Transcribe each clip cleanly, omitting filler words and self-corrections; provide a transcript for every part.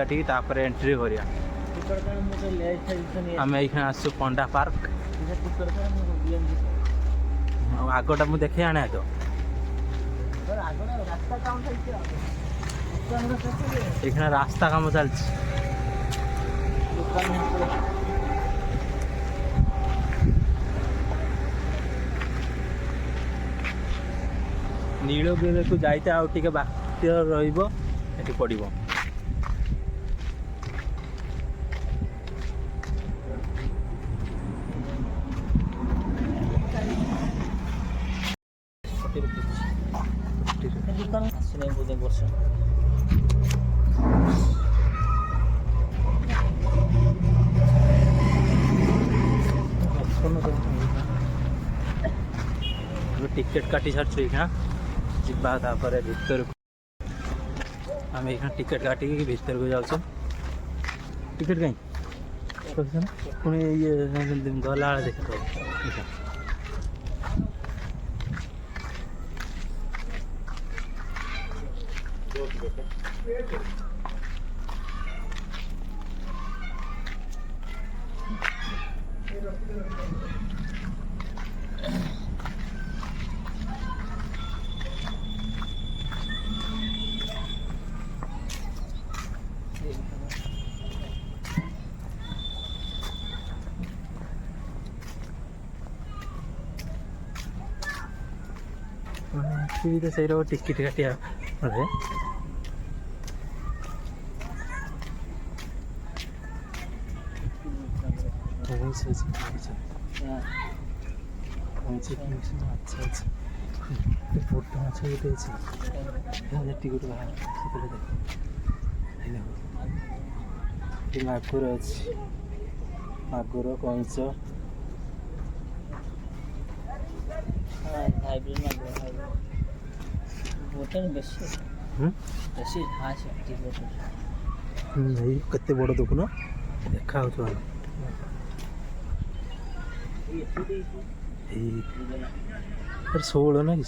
काटिकी तापर एंट्री करिया आम ये आसु पंडा पार्क आगटा मुझे देखे आने तो ये रास्ता काम चलती नीलगिरी को जाइते आउ टिके बाक्य रहिबो एठी पड़िबो टिकेट काटी सारछु यहाँ जीवा तापर भीतर आम ये टिकेट काटिक भीतर को जाऊँ टिकेट कहीं पुणी ये गला देख तो सही रहो टिकट काटिया फोटो अच्छा टिकट मागुर अच्छी मागुर कंच कते बड़ देखुन देखा 16 ना कि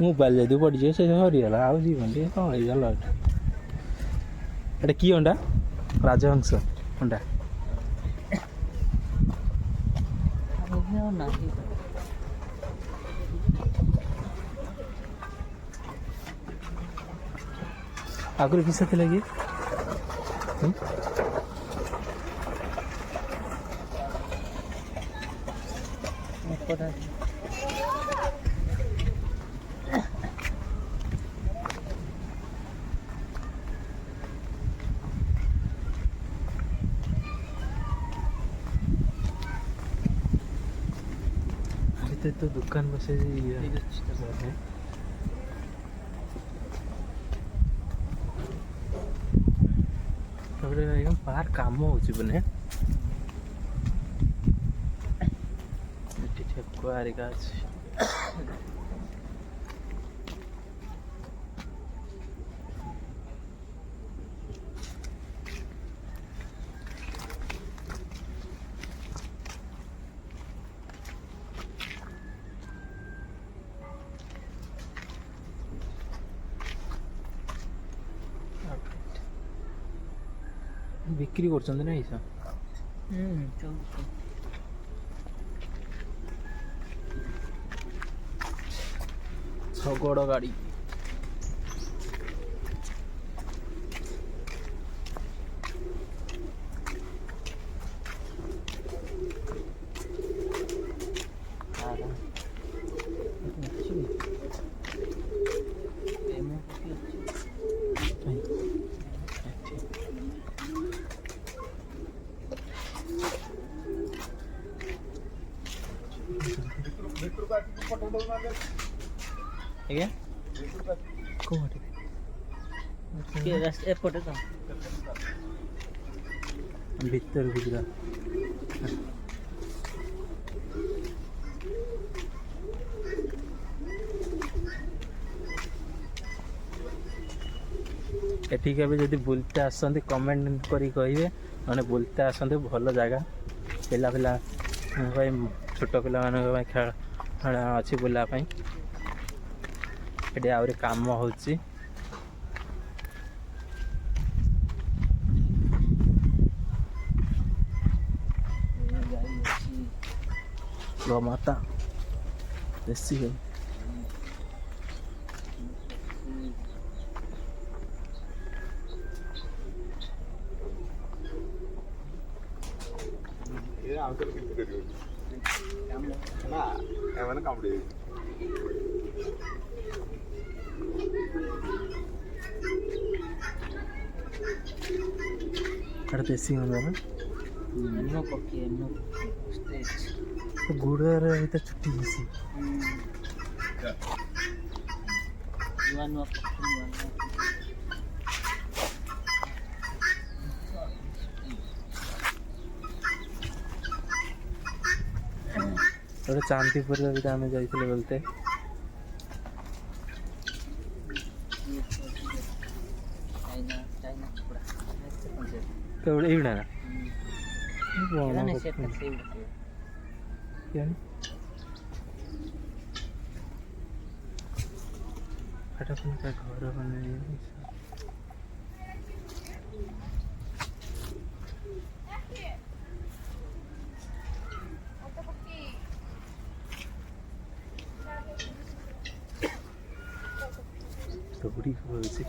मोबाइल जदि पड़ जाए से हरीगला आउ जीवन कौन होगा एटा कि अंडा राजहंस अंडा आगुरी किसा थे लगी तो दुकान बसे पार्क काम होने ठेकुआ बिक्री कर शगड़ गाड़ी ଆଜ୍ଞା କୋଉଠି के रास्ते एयरपोर्ट तो भीतर गुजरा एठी के जब बुलते आसते कमेंट करी कहे मैंने बुलते आसते भल जगह पिला पिला छोट पिला खेल अच्छी बुलापाई ଏଠି ଆହୁରି କାମ ହେଉଛି। ଗୋମାତା ଦେଶୀ ଗାଈ। देसी गुड़ छुट्टी गोटे चांदीपुर आम जाइए बोलते एवढा घर बने तो बुढ़ी बोलছি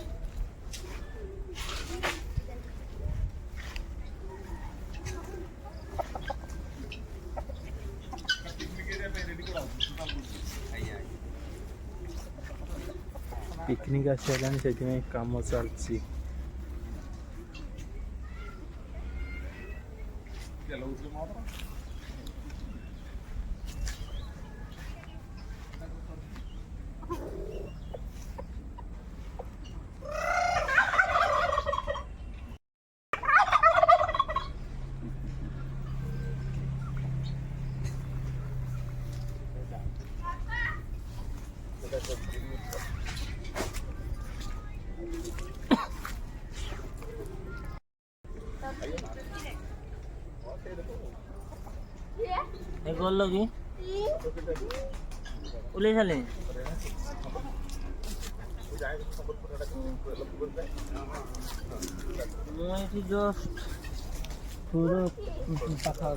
पिकनिक आसला से कम चलती गोल लगी उले चले मुझे जस्ट पूरा पाखा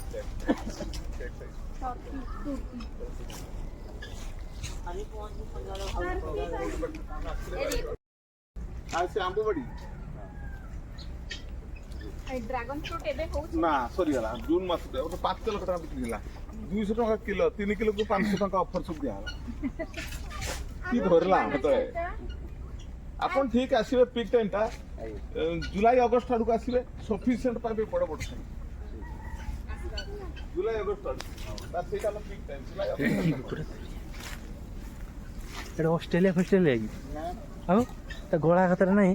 ड्रैगन फ्रूट एबे होउछ ना सरी गला जून मास 5 किलो कटा बिक्री गेला 200 टका किलो 3 किलो को 500 टका ऑफर सब दिया की धरला तो अपन ठीक आसीबे पीक टाइम ता जुलाई अगस्त आडू आसीबे सफिशिएंट पाबे बड़ बड़ जुलाई अगस्त ता सेटा लो पीक टाइम जुलाई अगस्त एटा ऑस्ट्रेलिया ना हां ता गोळा खतर नाही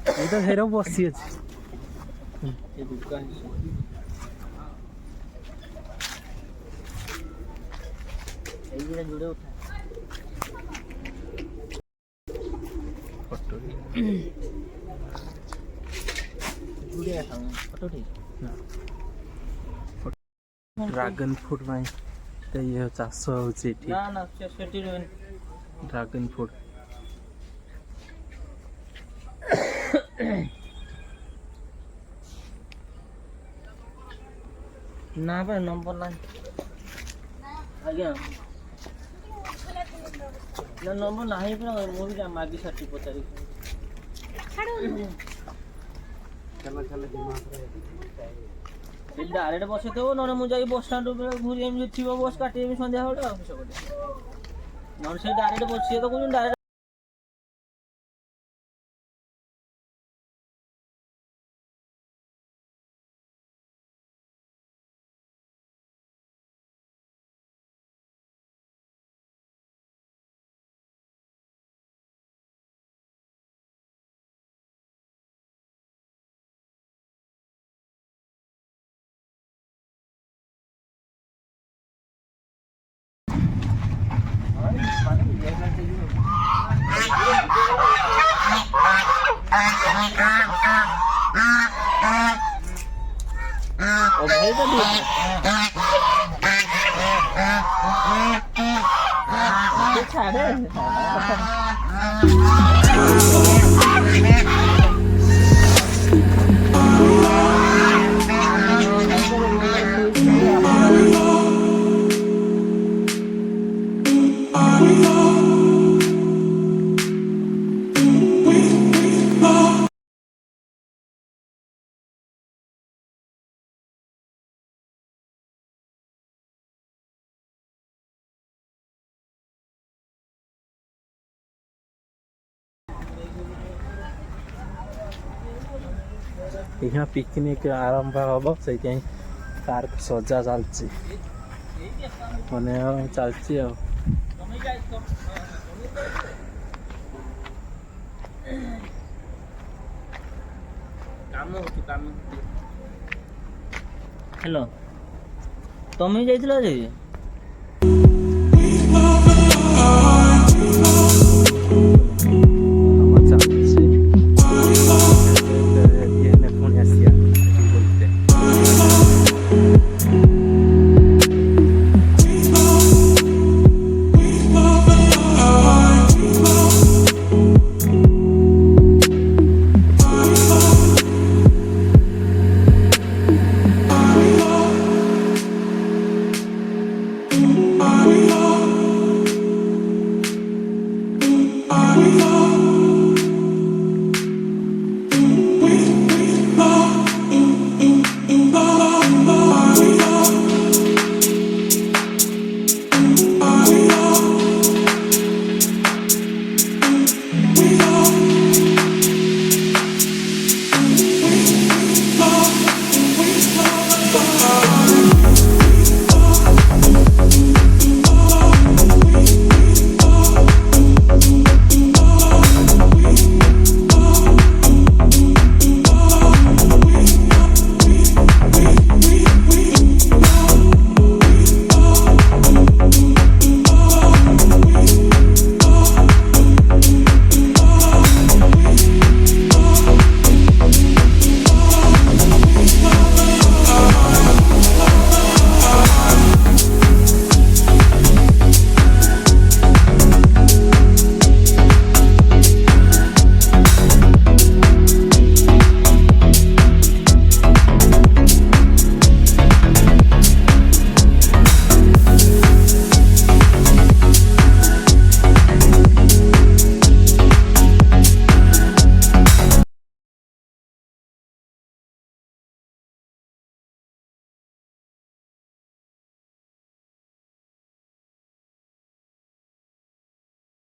ये तो हेरो बसी अच्छी ये दुकान ये जुड़े उठा फोटो जुड़े हम फोटो ठीक ना ड्रैगन फ्रूट में तो ये चाष होची ठीक ना ना सेटी ड्रैगन फ्रूट ना पर नंबर ना आज्ञा ना नंबर नाही पर मो भी मागी साथी पचारी चला चला दिमाग रे डायरेक्ट बसे तो न मु जाई बस स्टैंड पे घुरी एम थिबो बस काटी एम संध्या होडा ऑफिस कोटे नन से डायरेक्ट बसिए तो कोन डायरेक्ट ओ भाई तो ଛାଡେ ଏଇଖିଣା ପିକନିକ୍ ଆରମ୍ଭ ହେବ ସେଇଥିପାଇଁ ପାର୍କ ସଜା ଚାଲିଛି ମାନେ ଚାଲିଛି ଆଉ ହ୍ୟାଲୋ ତମେ ଯାଇଥିଲ ଯେ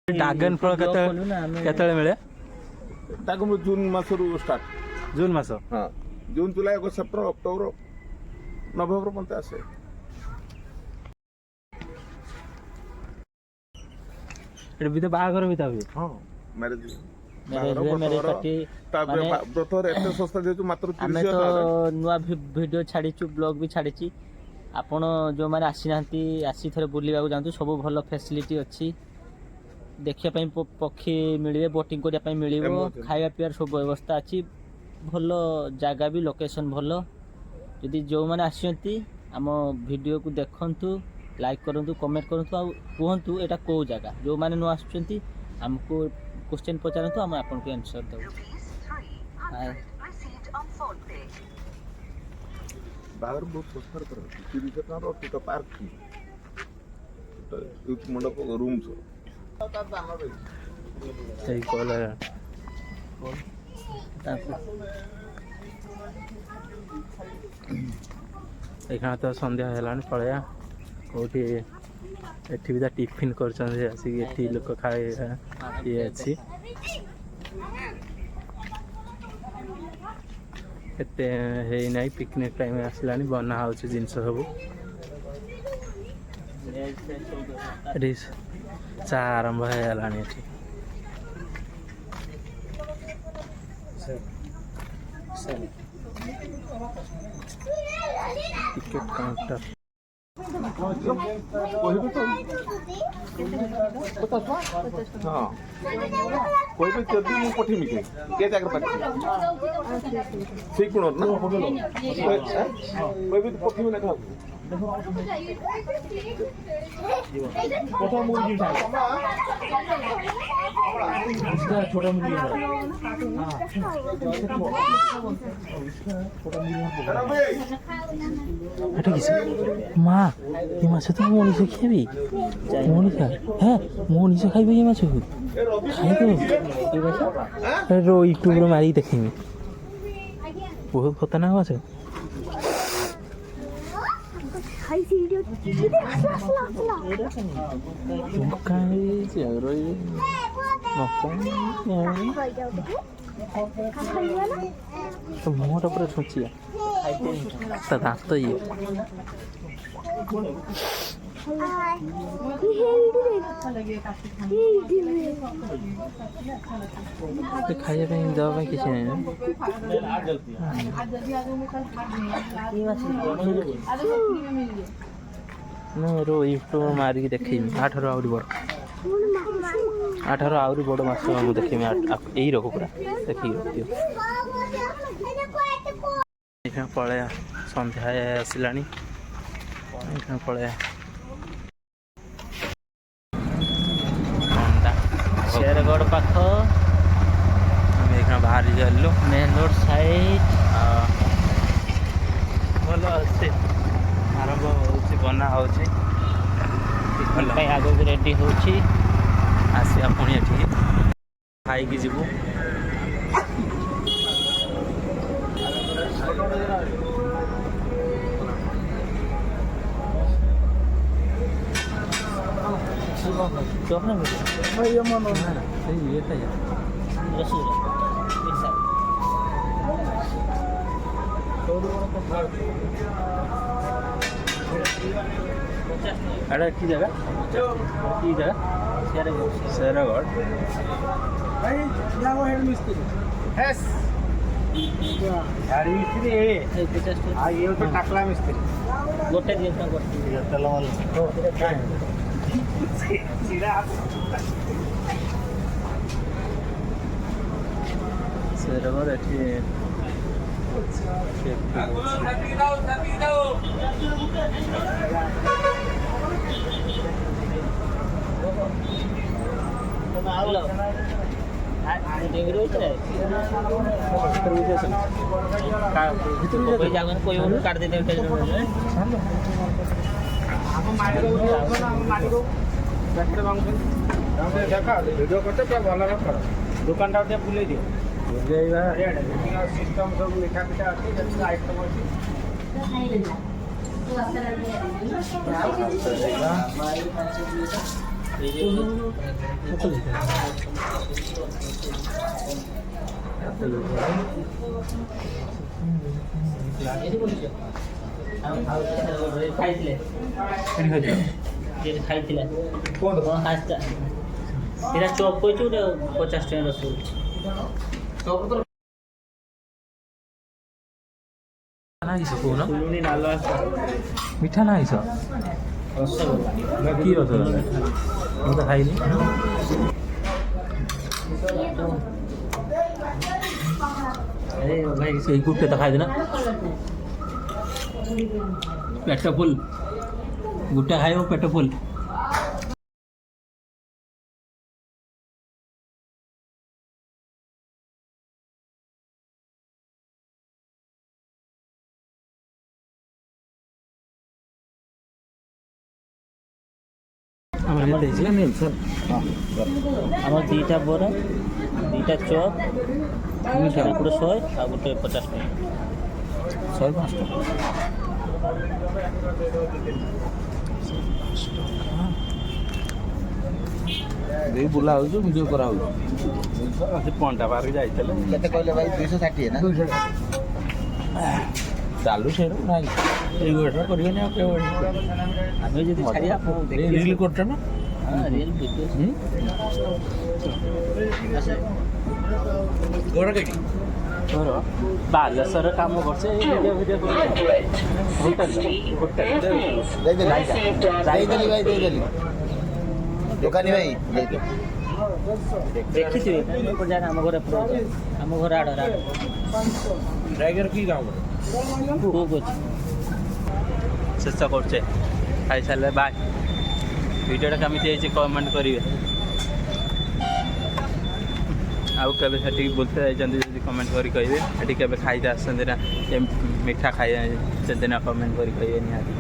ଡ୍ରାଗନ ଫଳ କେତେବେଳେ ମିଳେ? ତାକୁ ଜୁନ୍ ମାସରୁ ଷ୍ଟାର୍ଟ ଜୁନ୍ ମାସ ହଁ June July August September October November ପର୍ଯ୍ୟନ୍ତ ଆସେ ଏଠି ବି ତ ବାହାଘର ବି ତା ହୁଏ ହଁ ମ୍ୟାରେଜ ମାନେ ବ୍ରତଘର ଏତେ ଶସ୍ତା ଯେହେତୁ ମାତ୍ର ଆମେ ତ ନୂଆ ଭିଡ଼ିଓ ଛାଡ଼ିଛୁ ବ୍ଲଗ୍ ବି ଛାଡ଼ିଛି ଆପଣ ଯେଉଁମାନେ ଆସିନାହାନ୍ତି ଆସି ଥରେ ବୁଲିବାକୁ ଯାଆନ୍ତୁ ସବୁ ଭଲ ଫ୍ୟାସିଲିଟି ଅଛି ଦେଖିବା ପାଇଁ ପକ୍ଷୀ ମିଳିବେ ବୋଟିଂ କରିବା ପାଇଁ ମିଳିବ ଖାଇବା ପିଇବାର ସବୁ ବ୍ୟବସ୍ଥା ଅଛି ଭଲ ଜାଗା ବି ଲୋକେସନ୍ ଭଲ ଯଦି ଯେଉଁମାନେ ଆସିଛନ୍ତି ଆମ ଭିଡ଼ିଓକୁ ଦେଖନ୍ତୁ ଲାଇକ୍ କରନ୍ତୁ କମେଣ୍ଟ କରନ୍ତୁ ଆଉ କୁହନ୍ତୁ ଏଇଟା କେଉଁ ଜାଗା ଯେଉଁମାନେ ନ ଆସୁଛନ୍ତି ଆମକୁ क्वेश्चन पचारନ୍ତୁ ଆମେ ଆପଣଙ୍କୁ ଆନ୍ସର ଦେବୁ ବାହାଘର ବହୁତ ଶସ୍ତାରେ କରନ୍ତି 30 ଟଙ୍କାର ଅତି ପାର୍କ ୟୁଥ୍ ମଣ୍ଡପ ରୁମ୍ ସେଇ କଲା ଏଇখানে ତ ସନ୍ଧ୍ୟା ହେଲାଣି ପଳେଇବା କୋଉଠି ଏଠି ବି ଟିଫିନ୍ କରୁଛନ୍ତି ଆସିକି ଏଠି ଲୋକ ଖାଇବା ଇଏ ଅଛି ଏତେ ହେଇନାହିଁ ପିକନିକ୍ ଟାଇମ୍ ଆସିଲାଣି ବନା ହେଉଛି ଜିନିଷ ସବୁ ଏଠି ଚା ଆରମ୍ଭ ହେଇଗଲାଣି ଏଠି ଟିକେଟ୍ କାଉଣ୍ଟର କହିବେ ତ हाँ कोई भी जल्दी मुझे पठेमी के जगह पाठी ठीक गुण ना कोई भी पठेमी ना खाऊ छोटा मुर्गी छोटा मुर्गी মা এই মাছ তো মনীষা খাবি মনীষা হ্যাঁ মনীষা খাইবে এই মাছ খাইবে রোই টুকরো মারি দেখিবি বহুত খতরনাক মাছ ମୁହଁଟା ପୁରା ଛୁଞ୍ଚିଆ ତା ଦାନ୍ତ ଇଏ ଖାଇବା ପାଇଁ ଦେବା ପାଇଁ କିଛି ନାହିଁ ନା ୟୁଟ୍ୟୁବ ମାରିକି ଦେଖେଇବି ଆଠାରୁ ଆହୁରି ବଡ଼ ଆଠାରୁ ଆହୁରି ବଡ଼ ମାଛ ମୁଁ ଦେଖେଇବି ଏଇ ରଖ ପୁରା ଦେଖିକି ରଖିଦିଅ ଏଇখানে ପଳେଇବା ସନ୍ଧ୍ୟା ଆସିଲାଣି ଏଇখানে ପଳେଇବା शेरगढ़ पाख ଆମେ ଏଇখানে ବାହାରି ଚାଲିଲୁ मेन रोड साइड ଭଲ ଅଛି ଆରମ୍ଭ ହେଉଛି ବନା ହେଉଛି आगे रेडी होची ଆସିବା ପୁଣି ଏଠିକି ଖାଇକି ଯିବୁ ଏଇଟା କି ଜାଗା କି ଜାଗା शेरगढ़ टाकला मिस्त्री गोटे दिन शेरगढ़ एठी कोई काट देते दुकान बुले दियो सिस्टम सब लिखा पिटा अच्छी आइटम अच्छी चौक को 50 टका रसूल ମିଠା ନା ହେଇଛ କି ରସଗୋଲା ମୁଁ ତ ଖାଇନି ସେଇ ଗୁଟେ ତ ଖାଇଦେନା ପେଟ ଫୁଲ ଗୁଟେ ଖାଇବ ପେଟ ଫୁଲ आम दीटा बरा दीटा चॉप पूरा 100 आ गोटे 50 टका 105 देई बुला होउछु वीडियो करा होउछु से पंटा पार्क जाइतले केते कहले भाई 260 ना चालू सेरो नाही এই গোটা করিবে না কেউ আমি যদি ছাড়ি আপন রিল করছ না हां रियल वीडियो गोरा के तोर बालेश्वर काम करछे ए वीडियो होटल दे दे भाई दे देली ଦୋକାନୀ ଭାଇ ଦେଖିଥିବେ ଏପଟ ଜାଗା ଆମ ଘର ଆମ ଘର ଆଡ଼ ଡ୍ରାଇଭର କି ଗାଁ ବୁକ୍ ଅଛି। ଶେଷ କରୁଛେ ଖାଇସାରିଲେ ବାଏ। ଭିଡ଼ିଓଟା କେମିତି ହେଇଛି କମେଣ୍ଟ କରିବେ। ଆଉ କେବେ ସେଠିକି ବୁଲତେ ଯାଇଛନ୍ତି ଯଦି କମେଣ୍ଟ କରି କହିବେ। ସେଠି କେବେ ଖାଇତେ ଆସନ୍ତି ନା ମିଠା ଖାଇଛନ୍ତି ନା କମେଣ୍ଟ କରି କହିବେ ନିହାତି।